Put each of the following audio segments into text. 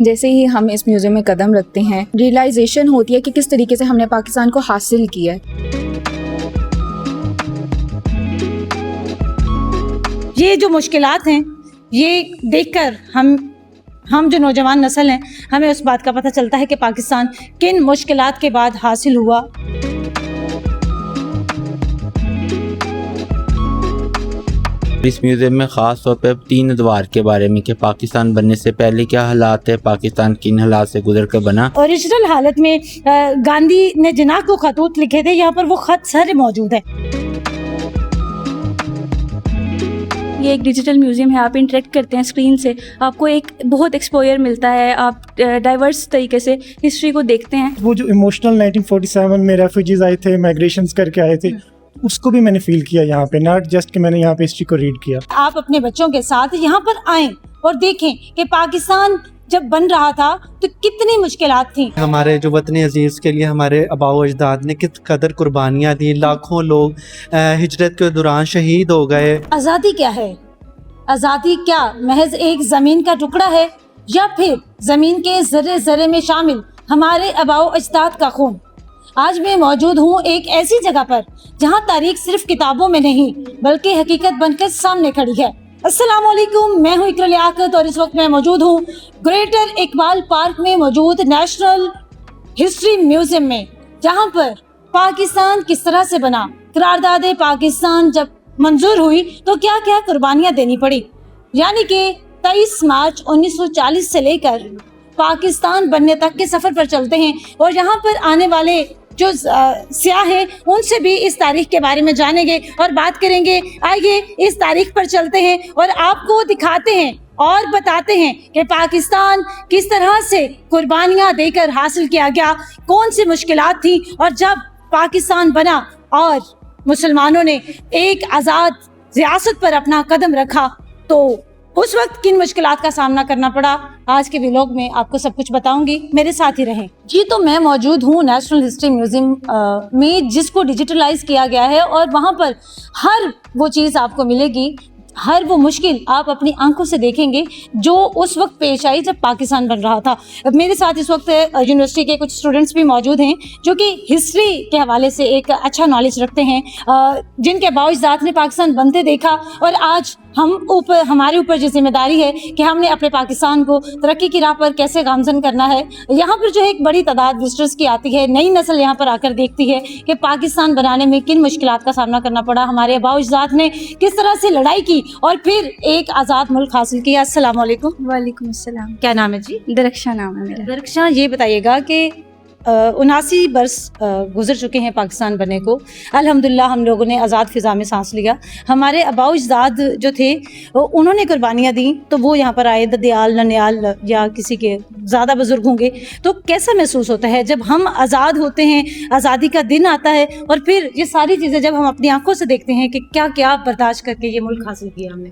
جیسے ہی ہم اس میوزیم میں قدم رکھتے ہیں ریئلائزیشن ہوتی ہے کہ کس طریقے سے ہم نے پاکستان کو حاصل کیا ہے۔ یہ جو مشکلات ہیں یہ دیکھ کر ہم جو نوجوان نسل ہیں ہمیں اس بات کا پتہ چلتا ہے کہ پاکستان کن مشکلات کے بعد حاصل ہوا۔ اس میوزیم میں خاص طور پہ 3 ادوار کے بارے میں کہ پاکستان بننے سے پہلے کیا حالات ہے، پاکستان کن حالات سے گزر کر بنا۔ اوریجنل حالت میں گاندھی نے جناح کو خطوط لکھے تھے، یہاں پر وہ خط سارے موجود ہیں۔ یہ ایک ڈیجیٹل میوزیم ہے، آپ انٹریکٹ کرتے ہیں اسکرین سے، آپ کو ایک بہت ایکسپوئر ملتا ہے، آپ ڈائیورس طریقے سے ہسٹری کو دیکھتے ہیں۔ وہ جو ایموشنل 1947 میں ریفیوجیز آئے تھے، مائگریشنز کر کے آئے تھے، اس کو بھی میں نے فیل کیا یہاں پہ، ناٹ جسٹ کہ میں نے یہاں پہ ہسٹری کو ریڈ کیا۔ آپ اپنے بچوں کے ساتھ یہاں پر آئیں اور دیکھیں کہ پاکستان جب بن رہا تھا تو کتنی مشکلات تھیں۔ ہمارے جو وطن عزیز کے لیے ہمارے آباء و اجداد نے کس قدر قربانیاں دی، لاکھوں لوگ ہجرت کے دوران شہید ہو گئے۔ آزادی کیا ہے؟ آزادی کیا محض ایک زمین کا ٹکڑا ہے یا پھر زمین کے ذرے ذرے میں شامل ہمارے آباء و اجداد کا خون؟ آج میں موجود ہوں ایک ایسی جگہ پر جہاں تاریخ صرف کتابوں میں نہیں بلکہ حقیقت بن کر سامنے کھڑی ہے۔ السلام علیکم، میں ہوں اقرا لیاقت اور اس وقت میں موجود ہوں گریٹر اقبال پارک میں موجود نیشنل ہسٹری میوزیم میں، جہاں پر پاکستان کس طرح سے بنا، قرارداد پاکستان جب منظور ہوئی تو کیا کیا قربانیاں دینی پڑی، یعنی کہ 23 مارچ 1940 سے لے کر پاکستان بننے تک کے سفر پر چلتے ہیں اور یہاں پر آنے والے جو سیاح ہیں ان سے بھی اس تاریخ کے بارے میں جانیں گے اور بات کریں گے۔ آئیے اس تاریخ پر چلتے ہیں اور آپ کو دکھاتے ہیں اور بتاتے ہیں کہ پاکستان کس طرح سے قربانیاں دے کر حاصل کیا گیا، کون سی مشکلات تھیں، اور جب پاکستان بنا اور مسلمانوں نے ایک آزاد ریاست پر اپنا قدم رکھا تو اس وقت کن مشکلات کا سامنا کرنا پڑا۔ آج کے ولاگ میں آپ کو سب کچھ بتاؤں گی، میرے ساتھ ہی رہیں۔ جی تو میں موجود ہوں نیشنل ہسٹری میوزیم میں، جس کو ڈیجیٹلائز کیا گیا ہے، اور وہاں پر ہر وہ چیز آپ کو ملے گی، ہر وہ مشکل آپ اپنی آنکھوں سے دیکھیں گے جو اس وقت پیش آئی جب پاکستان بن رہا تھا۔ میرے ساتھ اس وقت یونیورسٹی کے کچھ اسٹوڈنٹس بھی موجود ہیں جو کہ ہسٹری کے حوالے سے ایک اچھا نالج رکھتے ہیں، جن کے باوجود نے پاکستان بنتے دیکھا، اور آج ہمارے اوپر جو ذمہ داری ہے کہ ہم نے اپنے پاکستان کو ترقی کی راہ پر کیسے گامزن کرنا ہے۔ یہاں پر جو ہے ایک بڑی تعداد وزٹرز کی آتی ہے، نئی نسل یہاں پر آ کر دیکھتی ہے کہ پاکستان بنانے میں کن مشکلات کا سامنا کرنا پڑا، ہمارے آباء و اجداد نے کس طرح سے لڑائی کی اور پھر ایک آزاد ملک حاصل کیا۔ السلام علیکم۔ وعلیکم السلام۔ کیا نام ہے جی؟ درخشاں نام ہے میرا۔ درخشاں، یہ بتائیے گا کہ 79 برس گزر چکے ہیں پاکستان بنے کو، الحمدللہ ہم لوگوں نے آزاد فضا میں سانس لیا۔ ہمارے آباء و اجداد جو تھے انہوں نے قربانیاں دیں تو وہ یہاں پر آئے، ددیال، ننیال یا کسی کے زیادہ بزرگ ہوں گے، تو کیسا محسوس ہوتا ہے جب ہم آزاد ہوتے ہیں، آزادی کا دن آتا ہے، اور پھر یہ ساری چیزیں جب ہم اپنی آنکھوں سے دیکھتے ہیں کہ کیا کیا برداشت کر کے یہ ملک حاصل کیا ہم نے؟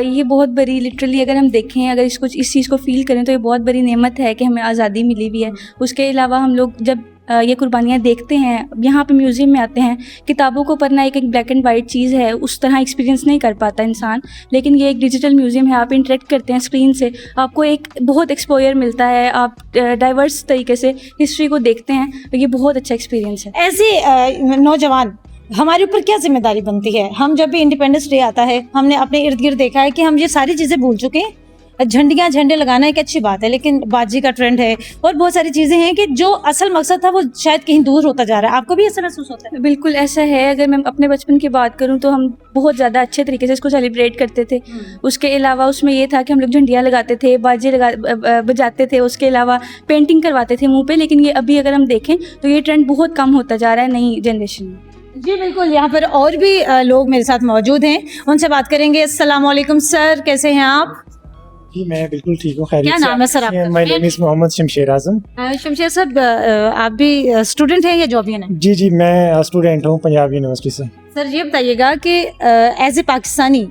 یہ بہت بڑی، لٹرلی اگر ہم دیکھیں، اگر اس چیز کو فیل کریں تو یہ بہت بڑی نعمت ہے کہ ہمیں آزادی ملی ہوئی ہے۔ اس کے علاوہ ہم لوگ جب یہ قربانیاں دیکھتے ہیں، یہاں پہ میوزیم میں آتے ہیں، کتابوں کو پڑھنا ایک بلیک اینڈ وائٹ چیز ہے، اس طرح ایکسپیرینس نہیں کر پاتا انسان، لیکن یہ ایک ڈیجیٹل میوزیم ہے، آپ انٹریکٹ کرتے ہیں اسکرین سے، آپ کو ایک بہت ایکسپوئر ملتا ہے، آپ ڈائیورس طریقے سے ہسٹری کو دیکھتے ہیں، تو یہ بہت اچھا ایکسپیرینس ہے۔ ایسے نوجوان ہمارے اوپر کیا ذمہ داری بنتی ہے؟ ہم جب بھی انڈیپینڈنس ڈے آتا ہے، ہم نے اپنے ارد گرد دیکھا ہے کہ ہم یہ ساری چیزیں بھول چکے ہیں۔ جھنڈے لگانا ایک اچھی بات ہے، لیکن بازی کا ٹرینڈ ہے اور بہت ساری چیزیں ہیں کہ جو اصل مقصد تھا وہ شاید کہیں دور ہوتا جا رہا ہے۔ آپ کو بھی ایسا محسوس ہوتا ہے؟ بالکل ایسا ہے۔ اگر میں اپنے بچپن کی بات کروں تو ہم بہت زیادہ اچھے طریقے سے اس کو سیلیبریٹ کرتے تھے۔ اس کے علاوہ اس میں یہ تھا کہ ہم لوگ جھنڈیاں لگاتے تھے، باجے بجاتے تھے، اس کے علاوہ پینٹنگ کرواتے تھے منہ پہ، لیکن یہ ابھی اگر ہم دیکھیں تو یہ ٹرینڈ بہت کم ہوتا جا رہا ہے نئی جنریشن میں۔ جی بالکل، یہاں پر اور بھی لوگ میرے ساتھ موجود ہیں، ان سے بات کریں گے۔ السلام علیکم سر، کیسے ہیں آپ؟ جی میں بالکل ٹھیک ہوں، خیریت سے۔ کیا نام ہے سر آپ کا؟ مائی نیم از محمد شمشیر اعظم۔ شمشیر صاحب، آپ بھی اسٹوڈنٹ ہیں یا جابین ہیں؟ جی میں اسٹوڈنٹ ہوں پنجاب یونیورسٹی سے۔ سر یہ بتائیے گا کہ ایز اے پاکستانی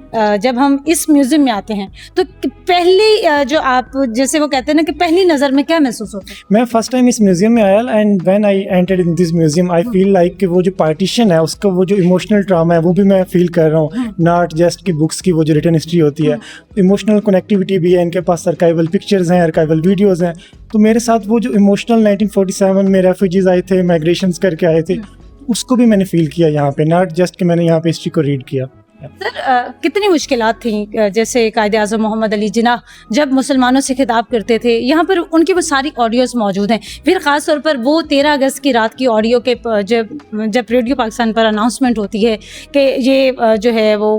جب ہم اس میوزیم میں آتے ہیں تو پہلی جو آپ جیسے وہ کہتے ہیں نا کہ پہلی نظر میں کیا محسوس ہوتا ہے؟ میں فرسٹ ٹائم اس میوزیم میں آیا and when I entered in this museum I feel like کہ وہ جو پارٹیشن ہے اس کا وہ جو ایموشنل ڈراما ہے وہ بھی میں فیل کر رہا ہوں, ناٹ جسٹ کہ بکس کی وہ جو ریٹن ہسٹری ہوتی ہے, ایموشنل کنیکٹیوٹی بھی ہے, ان کے پاس ارکائیول پکچرز ہیں, ارکائیول ویڈیوز ہیں. تو میرے ساتھ وہ جو ایموشنل 1947 میں ریفیوجیز آئے تھے, مائگریشنز کر کے آئے تھے, اس کو بھی میں نے فیل کیا یہاں پہ, ناٹ جسٹ کہ میں نے یہاں پہ ہسٹری کو ریڈ کیا. سر کتنی مشکلات تھیں جیسے قائد اعظم محمد علی جناح جب مسلمانوں سے خطاب کرتے تھے, یہاں پر ان کی وہ ساری آڈیوز موجود ہیں, پھر خاص طور پر وہ 13 اگست کی رات کی آڈیو کے جب ریڈیو پاکستان پر اناؤنسمنٹ ہوتی ہے کہ یہ جو ہے وہ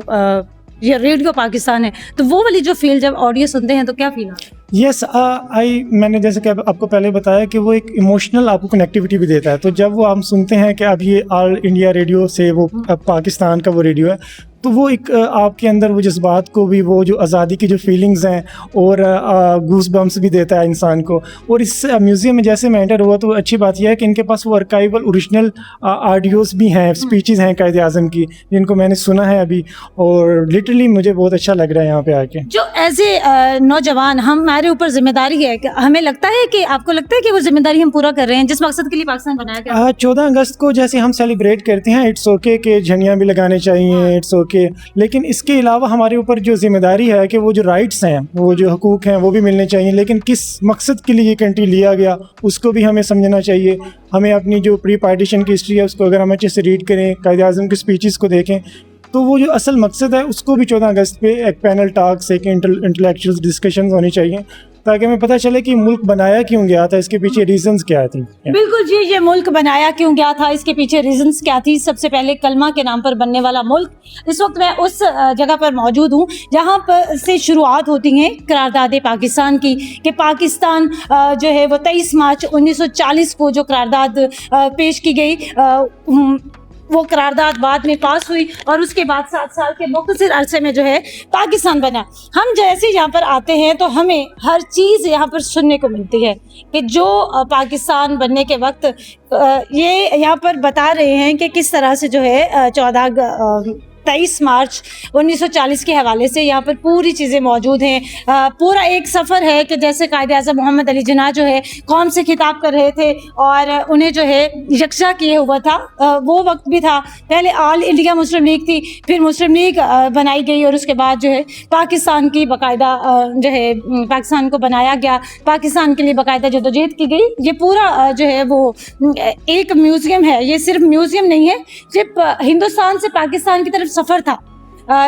یہ ریڈیو پاکستان ہے, تو وہ والی جو فیل جب آڈیو سنتے ہیں تو کیا فیل آتا ہے؟ یس میں نے جیسے کہ آپ کو پہلے بتایا کہ وہ ایک ایموشنل آپ کو کنیکٹیوٹی بھی دیتا ہے. تو جب وہ ہم سنتے ہیں کہ اب یہ آل انڈیا ریڈیو سے وہ پاکستان کا وہ ریڈیو ہے, تو وہ ایک آپ کے اندر وہ جذبات کو بھی, وہ جو آزادی کی جو فیلنگز ہیں اور گوز بمپس بھی دیتا ہے انسان کو. اور اس میوزیم میں جیسے میں انٹر ہوا تو اچھی بات یہ ہے کہ ان کے پاس وہ ارکائیول اوریجنل آڈیوز بھی ہیں, اسپیچز ہیں قائد اعظم کی, جن کو میں نے سنا ہے ابھی, اور لٹرلی مجھے بہت اچھا لگ رہا ہے یہاں پہ آ کے. جو ایز اے نوجوان ہمارے اوپر ذمہ داری ہے کہ ہمیں لگتا ہے کہ آپ کو لگتا ہے کہ وہ ذمہ داری ہم پورا کر رہے ہیں جس مقصد کے لیے پاکستان بنایا گیا؟ 14 اگست کو جیسے ہم سیلیبریٹ کرتے ہیں, اٹس اوکے کہ جھنڈیاں بھی لگانے چاہیے, اٹس اوکے, لیکن اس کے علاوہ ہمارے اوپر جو ذمہ داری ہے کہ وہ جو رائٹس ہیں, وہ جو حقوق ہیں وہ بھی ملنے چاہیے. لیکن کس مقصد کے لیے یہ کنٹری لیا گیا اس کو بھی ہمیں سمجھنا چاہیے. ہمیں اپنی جو پری پارٹیشن کی ہسٹری ہے اس کو اگر ہم اچھے سے ریڈ کریں, قائد اعظم کی اسپیچز کو دیکھیں, تو وہ جو اصل مقصد ہے اس کو بھی 14 اگست پہ ایک پینل ٹاکس, ایک انٹلیکچوئل ڈسکشنز ہونی چاہیے, تاکہ ہمیں پتہ چلے کہ ملک بنایا کیوں گیا تھا, اس کے پیچھے ریزنز کیا تھیں. بالکل جی, یہ ملک بنایا کیوں گیا تھا, اس کے پیچھے ریزنز کیا تھی. سب سے پہلے کلمہ کے نام پر بننے والا ملک. اس وقت میں اس جگہ پر موجود ہوں جہاں پر سے شروعات ہوتی ہیں قرارداد پاکستان کی, کہ پاکستان جو ہے وہ 23 مارچ 1940 کو جو قرارداد پیش کی گئی, وہ قرارداد بعد میں پاس ہوئی اور اس کے بعد 7 سال کے مختصر عرصے میں جو ہے پاکستان بنا. ہم جیسے یہاں پر آتے ہیں تو ہمیں ہر چیز یہاں پر سننے کو ملتی ہے کہ جو پاکستان بننے کے وقت یہ یہاں پر بتا رہے ہیں کہ کس طرح سے جو ہے 23 مارچ 1940 کے حوالے سے یہاں پر پوری چیزیں موجود ہیں. پورا ایک سفر ہے کہ جیسے قائد اعظم محمد علی جناح جو ہے قوم سے خطاب کر رہے تھے اور انہیں جو ہے یکجا کیے ہوا تھا. وہ وقت بھی تھا, پہلے آل انڈیا مسلم لیگ تھی, پھر مسلم لیگ بنائی گئی اور اس کے بعد جو ہے پاکستان کی باقاعدہ جو ہے پاکستان کو بنایا گیا, پاکستان کے لیے باقاعدہ جدوجہد کی گئی. یہ پورا جو ہے وہ ایک میوزیم ہے, یہ صرف میوزیم نہیں ہے, صرف ہندوستان سے پاکستان کی طرف سفر تھا.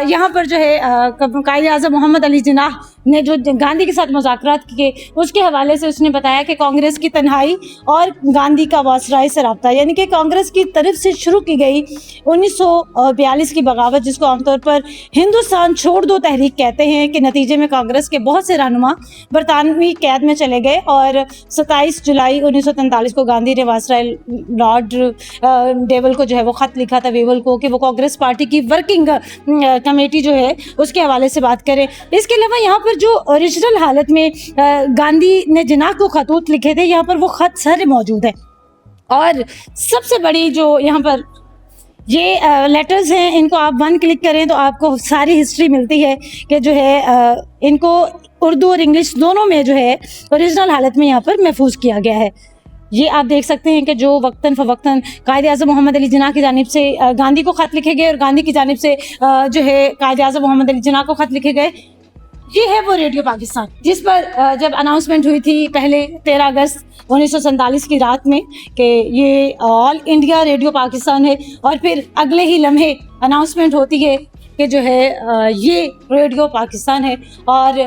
یہاں پر جو ہے قائد اعظم محمد علی جناح نے جو گاندھی کے ساتھ مذاکرات کیے اس کے حوالے سے اس نے بتایا کہ کانگریس کی تنہائی اور گاندھی کا واسرائے سے رابطہ, یعنی کہ کانگریس کی طرف سے شروع کی گئی 1942 کی بغاوت, جس کو عام طور پر ہندوستان چھوڑ دو تحریک کہتے ہیں, کہ نتیجے میں کانگریس کے بہت سے رہنما برطانوی قید میں چلے گئے اور 27 جولائی 1943 کو گاندھی نے واسرائے لارڈ ڈیول کو جو ہے وہ خط لکھا تھا ویول کو, کہ وہ کانگریس پارٹی کی ورکنگ کمیٹی جو ہے اس کے حوالے سے بات کریں. اس کے علاوہ یہاں پر جو اوریجنل حالت میں گاندھی نے جناح کو خطوط لکھے تھے, یہاں پر وہ خط سارے موجود ہیں. اور سب سے بڑی جو یہاں پر یہ لیٹرز ہیں, ان کو آپ 1 کلک کریں تو آپ کو ساری ہسٹری ملتی ہے کہ جو ہے ان کو اردو اور انگلش دونوں میں جو ہے اوریجنل حالت میں یہاں پر محفوظ کیا گیا ہے. یہ آپ دیکھ سکتے ہیں کہ جو وقتاً فوقتاً قائد اعظم محمد علی جناح کی جانب سے گاندھی کو خط لکھے گئے اور گاندھی کی جانب سے جو ہے قائد اعظم محمد علی جناح کو خط لکھے گئے. یہ ہے وہ ریڈیو پاکستان جس پر جب اناؤنسمنٹ ہوئی تھی پہلے 13 اگست 1947 کی رات میں کہ یہ آل انڈیا ریڈیو پاکستان ہے, اور پھر اگلے ہی لمحے اناؤنسمنٹ ہوتی ہے کہ جو ہے یہ ریڈیو پاکستان ہے, اور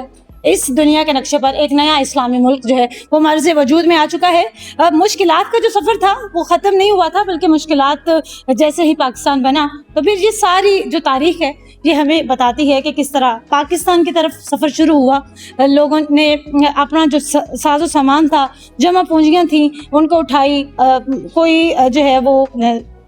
اس دنیا کے نقشے پر ایک نیا اسلامی ملک جو ہے وہ مرز وجود میں آ چکا ہے. مشکلات کا جو سفر تھا وہ ختم نہیں ہوا تھا, بلکہ مشکلات جیسے ہی پاکستان بنا تو پھر یہ ساری جو تاریخ ہے یہ ہمیں بتاتی ہے کہ کس طرح پاکستان کی طرف سفر شروع ہوا. لوگوں نے اپنا جو ساز و سامان تھا, جمع پونجیاں تھیں, ان کو اٹھائی, کوئی جو ہے وہ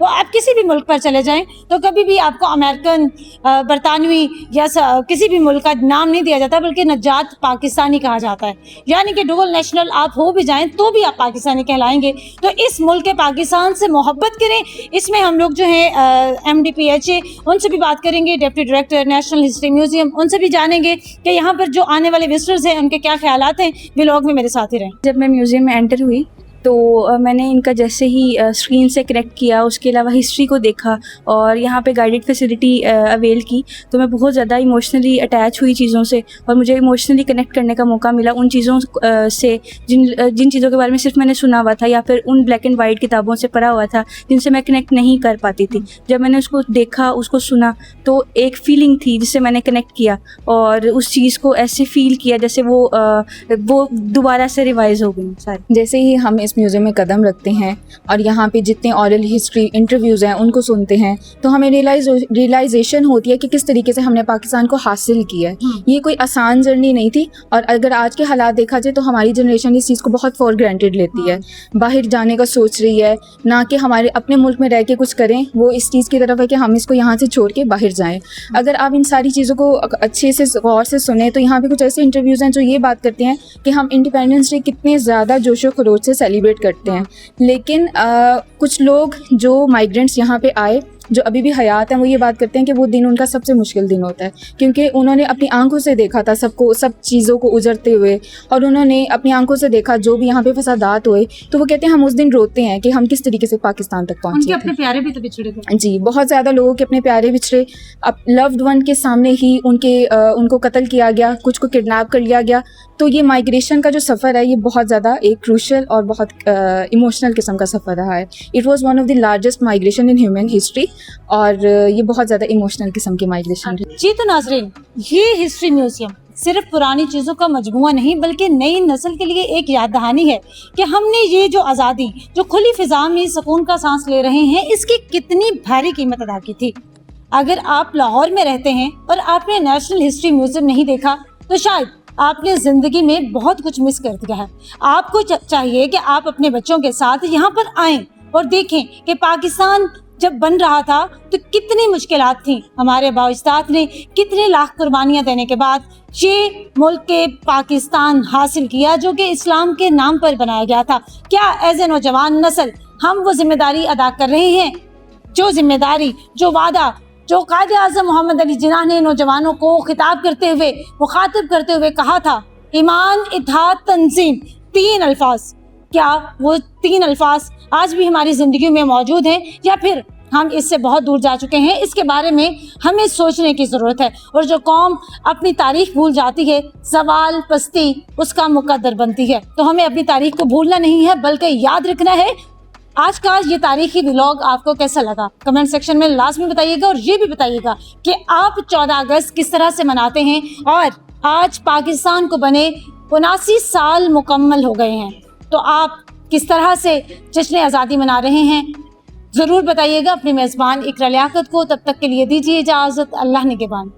وہ آپ کسی بھی ملک پر چلے جائیں تو کبھی بھی آپ کو امریکن، برطانوی یا کسی بھی ملک کا نام نہیں دیا جاتا، بلکہ نجات پاکستانی کہا جاتا ہے. یعنی کہ ڈبل نیشنل آپ ہو بھی جائیں تو بھی آپ پاکستانی کہلائیں گے. تو اس ملک پاکستان سے محبت کریں. اس میں ہم لوگ جو ہیں MDPHA ان سے بھی بات کریں گے، deputy director national history museum, ان سے بھی جانیں گے کہ یہاں پر جو آنے والے وزٹرز ہیں ان کے کیا خیالات ہیں. ولاگ میں میرے ساتھ ہی رہیں. جب میں میوزیم میں انٹر ہوئی تو میں نے ان کا جیسے ہی اسکرین سے کنیکٹ کیا، اس کے علاوہ ہسٹری کو دیکھا اور یہاں پہ گائیڈڈ فیسلٹی اویل کی، تو میں بہت زیادہ ایموشنلی اٹیچ ہوئی چیزوں سے، اور مجھے ایموشنلی کنیکٹ کرنے کا موقع ملا ان چیزوں سے جن چیزوں کے بارے میں صرف میں نے سنا ہوا تھا یا پھر ان بلیک اینڈ وائٹ کتابوں سے پڑھا ہوا تھا جن سے میں کنیکٹ نہیں کر پاتی تھی. جب میں نے اس کو دیکھا، اس کو سنا، تو ایک فیلنگ تھی جس سے میں نے کنیکٹ کیا اور اس چیز کو ایسے فیل کیا جیسے وہ دوبارہ سے ریوائز ہو گئی ساری. جیسے ہی ہم اس میوزیم میں قدم رکھتے ہیں اور یہاں پہ جتنے اورل ہسٹری انٹرویوز ہیں ان کو سنتے ہیں تو ہمیں ریئلائزیشن ہوتی ہے کہ کس طریقے سے ہم نے پاکستان کو حاصل کیا ہے. یہ کوئی آسان جرنی نہیں تھی، اور اگر آج کے حالات دیکھا جائے تو ہماری جنریشن اس چیز کو بہت فار گرانٹیڈ لیتی ہے، باہر جانے کا سوچ رہی ہے، نہ کہ ہمارے اپنے ملک میں رہ کے کچھ کریں. وہ اس چیز کی طرف ہے کہ ہم اس کو یہاں سے چھوڑ کے باہر جائیں. اگر آپ ان ساری چیزوں کو اچھے سے غور سے سنیں تو یہاں پہ کچھ ایسے انٹرویوز ہیں جو یہ بات کرتے ہیں کہ ہم انڈیپینڈنس ڈے کتنے زیادہ جوش و خروش سے سیلیبریٹ کرتے ہیں. لیکن کچھ لوگ جو مائیگرینٹس یہاں پہ آئے جو ابھی بھی حیات ہیں وہ یہ بات کرتے ہیں کہ وہ دن ان کا سب سے مشکل دن ہوتا ہے، کیونکہ انہوں نے اپنی آنکھوں سے دیکھا تھا سب چیزوں کو اجڑتے ہوئے، اور انہوں نے اپنی آنکھوں سے دیکھا جو بھی یہاں پہ فسادات ہوئے. تو وہ کہتے ہیں ہم اس دن روتے ہیں کہ ہم کس طریقے سے پاکستان تک پہنچے. ان کے اپنے پیارے بھی تو بچھڑے تھے. جی، بہت زیادہ لوگوں کے اپنے پیارے بچھڑے، لوڈ ون کے سامنے ہی ان کو قتل کیا گیا، کچھ کو کڈنیپ کر لیا گیا. تو یہ مائیگریشن کا جو سفر ہے یہ بہت زیادہ ایک کروشل اور بہت ایموشنل قسم کا سفر رہا ہے. It was one of the largest migration in human history, اور یہ بہت زیادہ ایموشنل قسم کی مائیگریشن ہے. جی تو ناظرین، یہ ہسٹری میوزیم صرف پرانی چیزوں کا مجموعہ نہیں بلکہ نئی نسل کے لیے ایک یاد دہانی ہے کہ ہم نے یہ جو آزادی، جو کھلی فضا میں سکون کا سانس لے رہے ہیں، اس کی کتنی بھاری قیمت ادا کی تھی. اگر آپ لاہور میں رہتے ہیں اور آپ نے نیشنل ہسٹری میوزیم نہیں دیکھا تو شاید آپ نے زندگی میں بہت کچھ مس کر دیا ہے. آپ کو چاہیے کہ آپ اپنے بچوں کے ساتھ یہاں پر آئیں اور دیکھیں کہ پاکستان جب بن رہا تھا تو کتنی مشکلات تھیں. ہمارے آباء و اجداد نے کتنے لاکھ قربانیاں دینے کے بعد یہ ملک کے پاکستان حاصل کیا جو کہ اسلام کے نام پر بنایا گیا تھا. کیا ایز اے نوجوان نسل ہم وہ ذمہ داری ادا کر رہے ہیں؟ جو ذمہ داری، جو وعدہ، جو قائد اعظم محمد علی جناح نے نوجوانوں کو خطاب کرتے ہوئے، مخاطب کرتے ہوئے کہا تھا، ایمان، اتحاد، تنظیم، 3 الفاظ، کیا وہ 3 الفاظ آج بھی ہماری زندگیوں میں موجود ہیں یا پھر ہم اس سے بہت دور جا چکے ہیں؟ اس کے بارے میں ہمیں سوچنے کی ضرورت ہے. اور جو قوم اپنی تاریخ بھول جاتی ہے، زوال پستی اس کا مقدر بنتی ہے. تو ہمیں اپنی تاریخ کو بھولنا نہیں ہے بلکہ یاد رکھنا ہے. آج کا یہ تاریخی ولاگ آپ کو کیسا لگا؟ کمنٹ سیکشن میں لازمی بتائیے گا، اور یہ بھی بتائیے گا کہ آپ 14 اگست کس طرح سے مناتے ہیں، اور آج پاکستان کو بنے 79 سال مکمل ہو گئے ہیں تو آپ کس طرح سے جشن آزادی منا رہے ہیں؟ ضرور بتائیے گا اپنے میزبان اقرا لیاقت کو. تب تک کے لیے دیجیے اجازت. اللہ نگہبان.